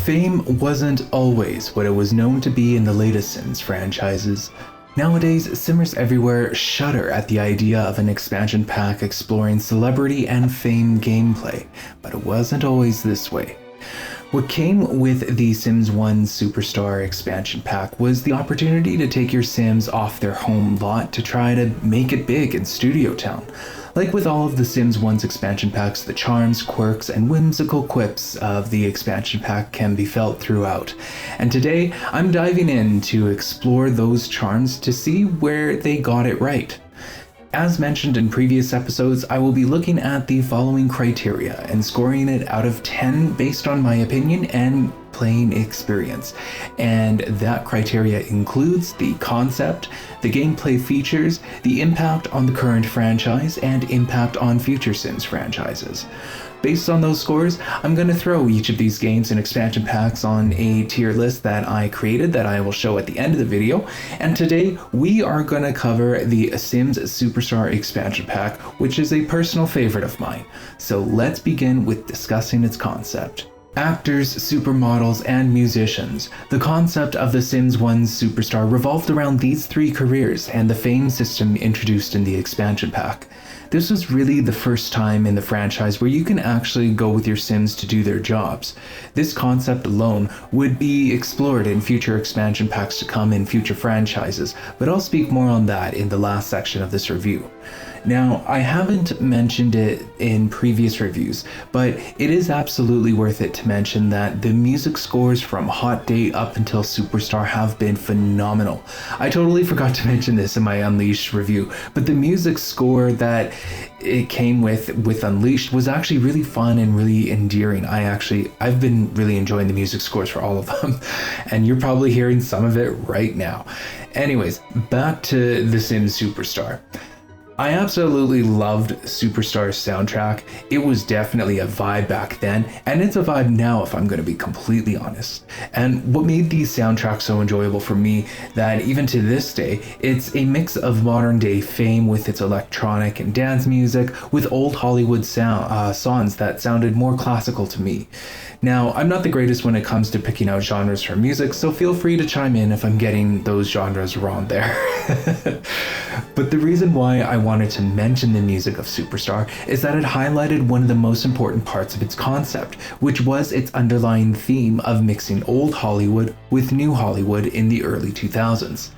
Fame wasn't always what it was known to be in the latest Sims franchises. Nowadays, Simmers everywhere shudder at the idea of an expansion pack exploring celebrity and fame gameplay, but it wasn't always this way. What came with the Sims 1 Superstar expansion pack was the opportunity to take your Sims off their home lot to try to make it big in Studio Town. Like with all of the Sims 1's expansion packs, the charms, quirks, and whimsical quips of the expansion pack can be felt throughout. And today, I'm diving in to explore those charms to see where they got it right. As mentioned in previous episodes, I will be looking at the following criteria and scoring it out of 10 based on my opinion and playing experience. And that criteria includes the concept, the gameplay features, the impact on the current franchise, and impact on future Sims franchises. Based on those scores, I'm going to throw each of these games and expansion packs on a tier list that I created that I will show at the end of the video. And today we are going to cover the Sims Superstar expansion pack, which is a personal favorite of mine. So let's begin with discussing its concept. Actors, supermodels, and musicians. The concept of The Sims 1 Superstar revolved around these three careers and the fame system introduced in the expansion pack. This was really the first time in the franchise where you can actually go with your Sims to do their jobs. This concept alone would be explored in future expansion packs to come in future franchises, but I'll speak more on that in the last section of this review. Now, I haven't mentioned it in previous reviews, but it is absolutely worth it to mention that the music scores from Hot Day up until Superstar have been phenomenal. I totally forgot to mention this in my Unleashed review, but the music score that it came with Unleashed was actually really fun and really endearing. I've been really enjoying the music scores for all of them, and you're probably hearing some of it right now. Anyways, back to The Sims Superstar. I absolutely loved Superstar's soundtrack. It was definitely a vibe back then, and it's a vibe now if I'm going to be completely honest. And what made these soundtracks so enjoyable for me that even to this day, it's a mix of modern day fame with its electronic and dance music with old Hollywood songs that sounded more classical to me. Now, I'm not the greatest when it comes to picking out genres for music, so feel free to chime in if I'm getting those genres wrong there. But the reason why I wanted to mention the music of Superstar is that it highlighted one of the most important parts of its concept, which was its underlying theme of mixing old Hollywood with new Hollywood in the early 2000s.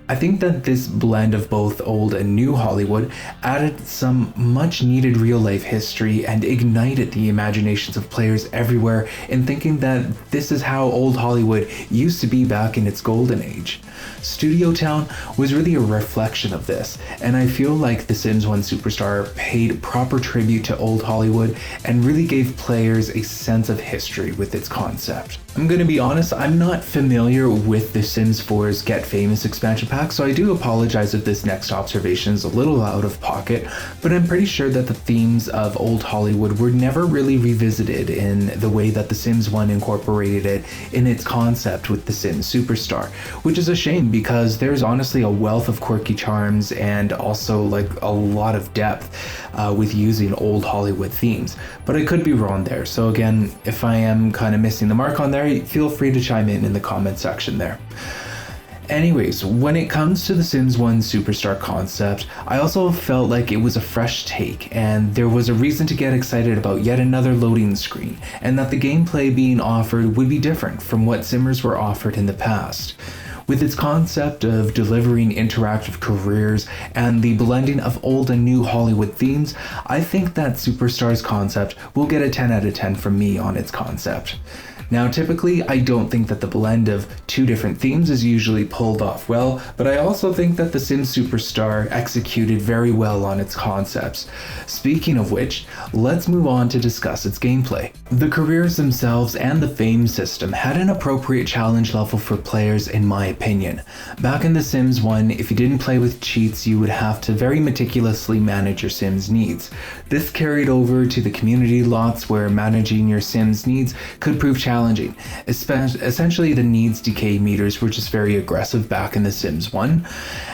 I think that this blend of both old and new Hollywood added some much needed real life history and ignited the imaginations of players everywhere in thinking that this is how old Hollywood used to be back in its golden age. Studio Town was really a reflection of this, and I feel like The Sims 1 Superstar paid proper tribute to old Hollywood and really gave players a sense of history with its concept. I'm gonna be honest, I'm not familiar with The Sims 4's Get Famous expansion pack, so I do apologize if this next observation is a little out of pocket, but I'm pretty sure that the themes of old Hollywood were never really revisited in the way that The Sims 1 incorporated it in its concept with The Sims Superstar, which is a shame because there's honestly a wealth of quirky charms and also like a lot of depth with using old Hollywood themes, but I could be wrong there. So again, if I am kind of missing the mark on there, feel free to chime in the comment section there. Anyways, when it comes to The Sims 1 Superstar concept, I also felt like it was a fresh take and there was a reason to get excited about yet another loading screen, and that the gameplay being offered would be different from what Simmers were offered in the past. With its concept of delivering interactive careers and the blending of old and new Hollywood themes, I think that Superstar's concept will get a 10 out of 10 from me on its concept. Now, typically, I don't think that the blend of two different themes is usually pulled off well, but I also think that The Sims Superstar executed very well on its concepts. Speaking of which, let's move on to discuss its gameplay. The careers themselves and the fame system had an appropriate challenge level for players in my opinion. Back in The Sims 1, if you didn't play with cheats, you would have to very meticulously manage your Sims' needs. This carried over to the community lots where managing your Sims' needs could prove challenging challenging. Essentially, the needs decay meters were just very aggressive back in The Sims 1,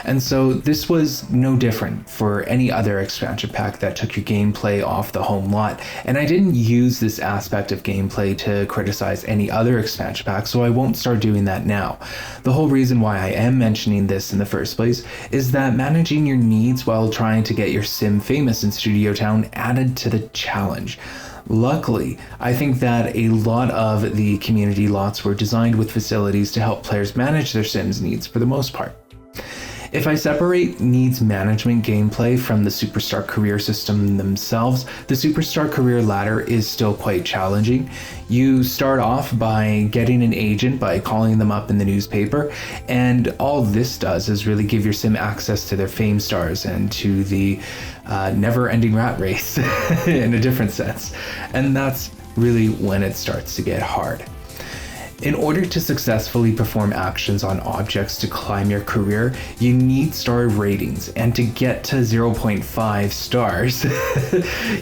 and so this was no different for any other expansion pack that took your gameplay off the home lot. And I didn't use this aspect of gameplay to criticize any other expansion pack, so I won't start doing that now. The whole reason why I am mentioning this in the first place is that managing your needs while trying to get your sim famous in Studio Town added to the challenge. Luckily, I think that a lot of the community lots were designed with facilities to help players manage their Sims needs for the most part. If I separate needs management gameplay from the Superstar career system themselves, the Superstar career ladder is still quite challenging. You start off by getting an agent by calling them up in the newspaper, and all this does is really give your sim access to their fame stars and to the never-ending rat race in a different sense. And that's really when it starts to get hard. In order to successfully perform actions on objects to climb your career, you need star ratings, and to get to 0.5 stars,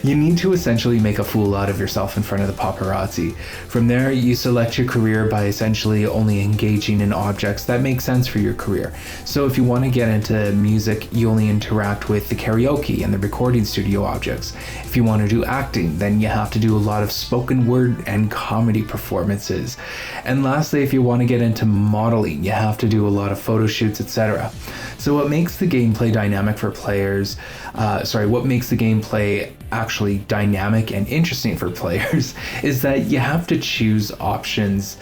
you need to essentially make a fool out of yourself in front of the paparazzi. From there, you select your career by essentially only engaging in objects that make sense for your career. So if you want to get into music, you only interact with the karaoke and the recording studio objects. If you want to do acting, then you have to do a lot of spoken word and comedy performances. And lastly, if you want to get into modeling, you have to do a lot of photo shoots, etc. So what makes the gameplay dynamic for players, what makes the gameplay actually dynamic and interesting for players is that you have to choose options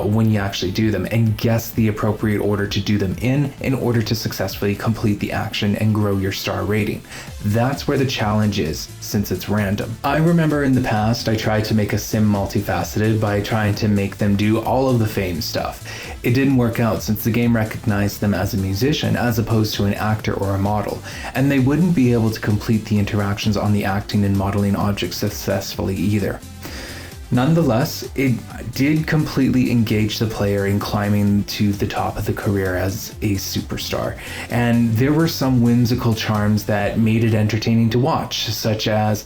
when you actually do them and guess the appropriate order to do them in order to successfully complete the action and grow your star rating. That's where the challenge is, since it's random. I remember in the past I tried to make a sim multifaceted by trying to make them do all of the fame stuff. It didn't work out since the game recognized them as a musician as opposed to an actor or a model, and they wouldn't be able to complete the interactions on the acting and modeling objects successfully either. Nonetheless, it did completely engage the player in climbing to the top of the career as a superstar, and there were some whimsical charms that made it entertaining to watch, such as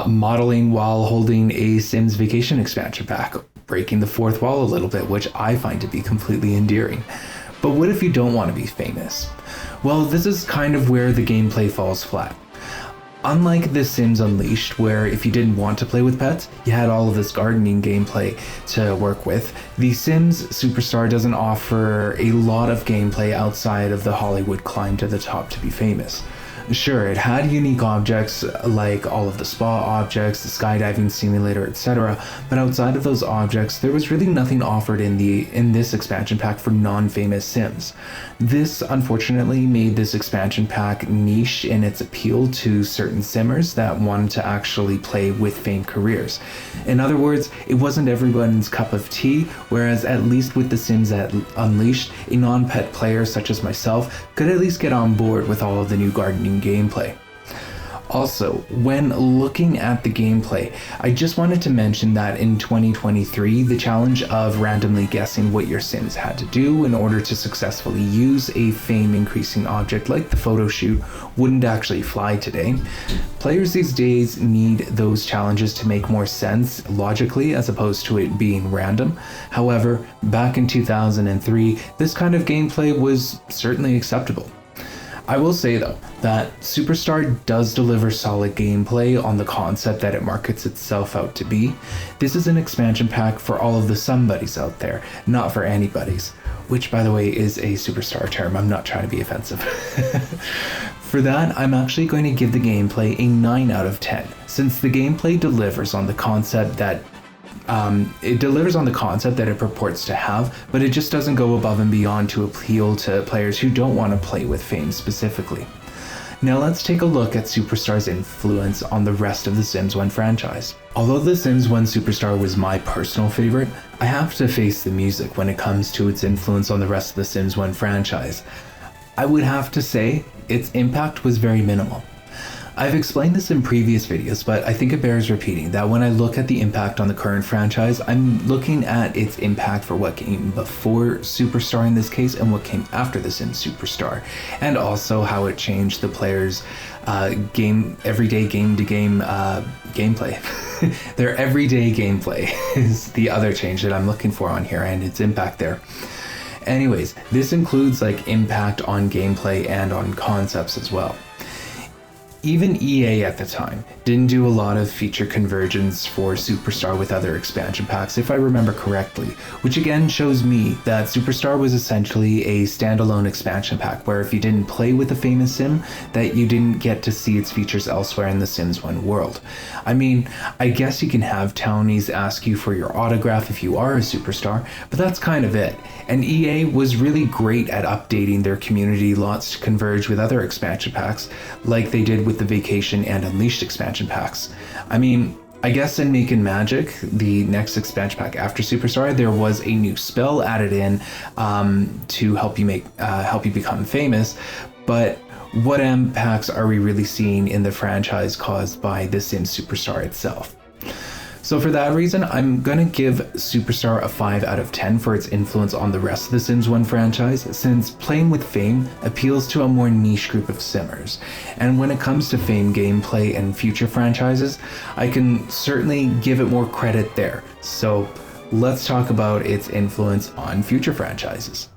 modeling while holding a Sims Vacation expansion pack, breaking the fourth wall a little bit, which I find to be completely endearing. But what if you don't want to be famous? Well, this is kind of where the gameplay falls flat. Unlike The Sims Unleashed, where if you didn't want to play with pets, you had all of this gardening gameplay to work with, The Sims Superstar doesn't offer a lot of gameplay outside of the Hollywood climb to the top to be famous. Sure, it had unique objects like all of the spa objects, the skydiving simulator, etc., but outside of those objects, there was really nothing offered in this expansion pack for non-famous Sims. This unfortunately made this expansion pack niche in its appeal to certain Simmers that wanted to actually play with fame careers. In other words, it wasn't everyone's cup of tea, whereas at least with The Sims Unleashed, a non-pet player such as myself could at least get on board with all of the new gardening gameplay. Also, when looking at the gameplay, I just wanted to mention that in 2023, the challenge of randomly guessing what your Sims had to do in order to successfully use a fame increasing object like the photo shoot wouldn't actually fly today. Players these days need those challenges to make more sense logically as opposed to it being random. However, back in 2003, this kind of gameplay was certainly acceptable. I will say though, that Superstar does deliver solid gameplay on the concept that it markets itself out to be. This is an expansion pack for all of the somebodies out there, not for anybody's, which by the way is a Superstar term. I'm not trying to be offensive. For that, I'm actually going to give the gameplay a 9 out of 10, since the gameplay delivers on the concept that it purports to have, but it just doesn't go above and beyond to appeal to players who don't want to play with fame specifically. Now let's take a look at Superstar's influence on the rest of the Sims 1 franchise. Although The Sims 1 Superstar was my personal favorite, I have to face the music when it comes to its influence on the rest of the Sims 1 franchise. I would have to say its impact was very minimal. I've explained this in previous videos, but I think it bears repeating that when I look at the impact on the current franchise, I'm looking at its impact for what came before Superstar in this case and what came after The Sims Superstar, and also how it changed the player's everyday game-to-game gameplay. Their everyday gameplay is the other change that I'm looking for on here, and its impact there. Anyways, this includes like impact on gameplay and on concepts as well. Even EA at the time didn't do a lot of feature convergence for Superstar with other expansion packs, if I remember correctly, which again shows me that Superstar was essentially a standalone expansion pack where if you didn't play with a famous sim, that you didn't get to see its features elsewhere in the Sims 1 world. I mean, I guess you can have townies ask you for your autograph if you are a superstar, but that's kind of it. And EA was really great at updating their community lots to converge with other expansion packs, like they did with the Vacation and Unleashed expansion packs. I mean, I guess in Make and Magic, the next expansion pack after Superstar, there was a new spell added in to help you become famous, but what impacts are we really seeing in the franchise caused by The Sims Superstar itself? So for that reason, I'm gonna give Superstar a 5 out of 10 for its influence on the rest of the Sims 1 franchise, since playing with Fame appeals to a more niche group of simmers. And when it comes to Fame gameplay and future franchises, I can certainly give it more credit there. So let's talk about its influence on future franchises.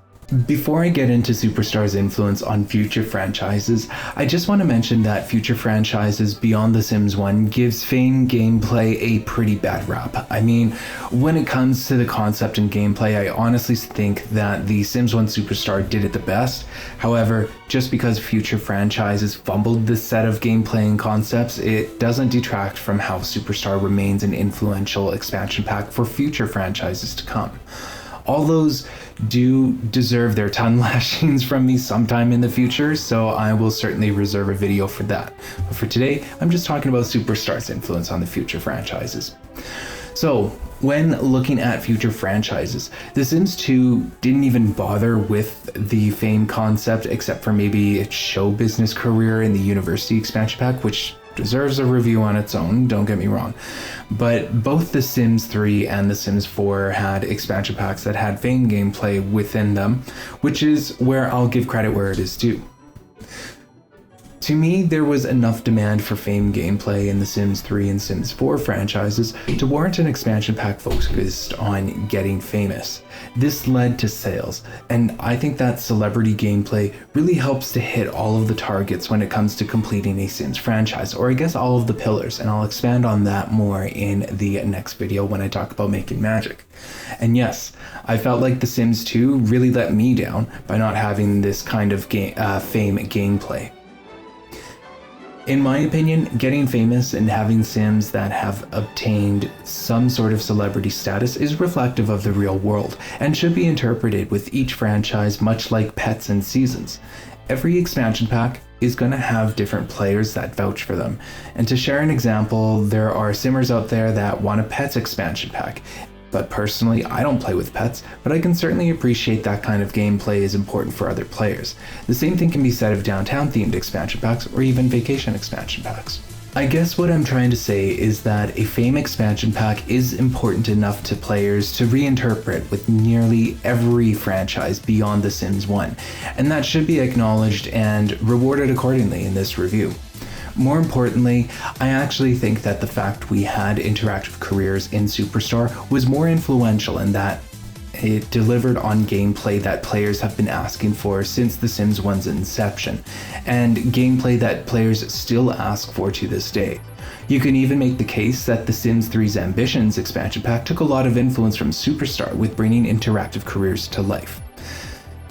Before I get into Superstar's influence on future franchises, I just want to mention that future franchises beyond The Sims 1 gives Fame gameplay a pretty bad rap. I mean, when it comes to the concept and gameplay, I honestly think that The Sims 1 Superstar did it the best. However, just because future franchises fumbled this set of gameplay and concepts, it doesn't detract from how Superstar remains an influential expansion pack for future franchises to come. All those do deserve their tongue lashings from me sometime in the future, so I will certainly reserve a video for that. But for today, I'm just talking about Superstar's influence on the future franchises. So, when looking at future franchises, The Sims 2 didn't even bother with the Fame concept except for maybe its show business career in the University expansion pack, which deserves a review on its own, don't get me wrong. But both The Sims 3 and The Sims 4 had expansion packs that had Fame gameplay within them, which is where I'll give credit where it is due. To me, there was enough demand for Fame gameplay in the Sims 3 and Sims 4 franchises to warrant an expansion pack focused on getting famous. This led to sales, and I think that celebrity gameplay really helps to hit all of the targets when it comes to completing a Sims franchise, or I guess all of the pillars, and I'll expand on that more in the next video when I talk about Making Magic. And yes, I felt like The Sims 2 really let me down by not having this kind of Fame gameplay. In my opinion, getting famous and having Sims that have obtained some sort of celebrity status is reflective of the real world and should be interpreted with each franchise much like pets and seasons. Every expansion pack is going to have different players that vouch for them. And to share an example, there are Simmers out there that want a pets expansion pack. But personally, I don't play with pets, but I can certainly appreciate that kind of gameplay is important for other players. The same thing can be said of downtown themed expansion packs or even vacation expansion packs. I guess what I'm trying to say is that a Fame expansion pack is important enough to players to reinterpret with nearly every franchise beyond The Sims 1, and that should be acknowledged and rewarded accordingly in this review. More importantly, I actually think that the fact we had interactive careers in Superstar was more influential in that it delivered on gameplay that players have been asking for since The Sims 1's inception, and gameplay that players still ask for to this day. You can even make the case that The Sims 3's Ambitions expansion pack took a lot of influence from Superstar with bringing interactive careers to life.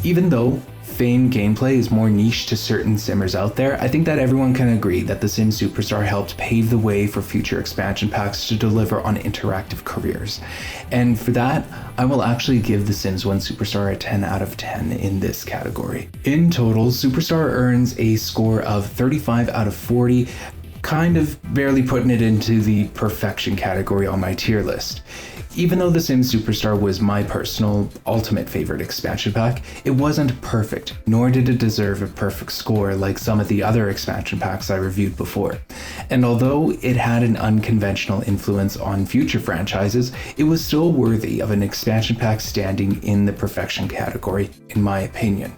Even though Fame gameplay is more niche to certain simmers out there, I think that everyone can agree that The Sims Superstar helped pave the way for future expansion packs to deliver on interactive careers. And for that, I will actually give The Sims 1 Superstar a 10 out of 10 in this category. In total, Superstar earns a score of 35 out of 40, kind of barely putting it into the perfection category on my tier list. Even though The Sims Superstar was my personal ultimate favorite expansion pack, it wasn't perfect, nor did it deserve a perfect score like some of the other expansion packs I reviewed before. And although it had an unconventional influence on future franchises, it was still worthy of an expansion pack standing in the perfection category, in my opinion.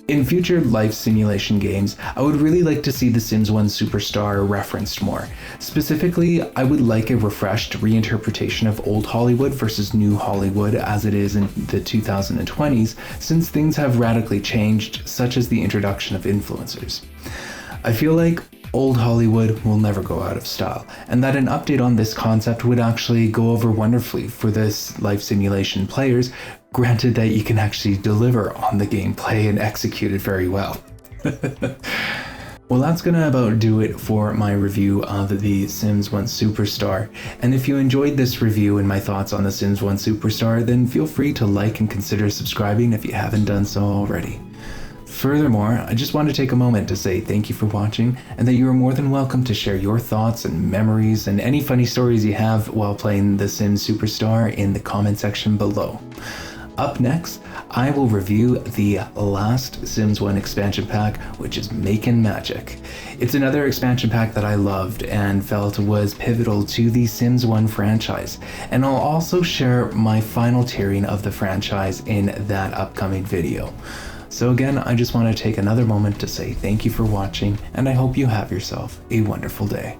In future life simulation games, I would really like to see The Sims 1 Superstar referenced more. Specifically, I would like a refreshed reinterpretation of old Hollywood versus new Hollywood as it is in the 2020s, since things have radically changed, such as the introduction of influencers. I feel like old Hollywood will never go out of style, and that an update on this concept would actually go over wonderfully for this life simulation players, granted that you can actually deliver on the gameplay and execute it very well. Well, that's gonna about do it for my review of The Sims 1 Superstar. And if you enjoyed this review and my thoughts on The Sims 1 Superstar, then feel free to like and consider subscribing if you haven't done so already. Furthermore, I just want to take a moment to say thank you for watching, and that you are more than welcome to share your thoughts and memories and any funny stories you have while playing The Sims Superstar in the comment section below. Up next, I will review the last Sims 1 expansion pack, which is Makin' Magic. It's another expansion pack that I loved and felt was pivotal to the Sims 1 franchise, and I'll also share my final tiering of the franchise in that upcoming video. So again, I just want to take another moment to say thank you for watching, and I hope you have yourself a wonderful day.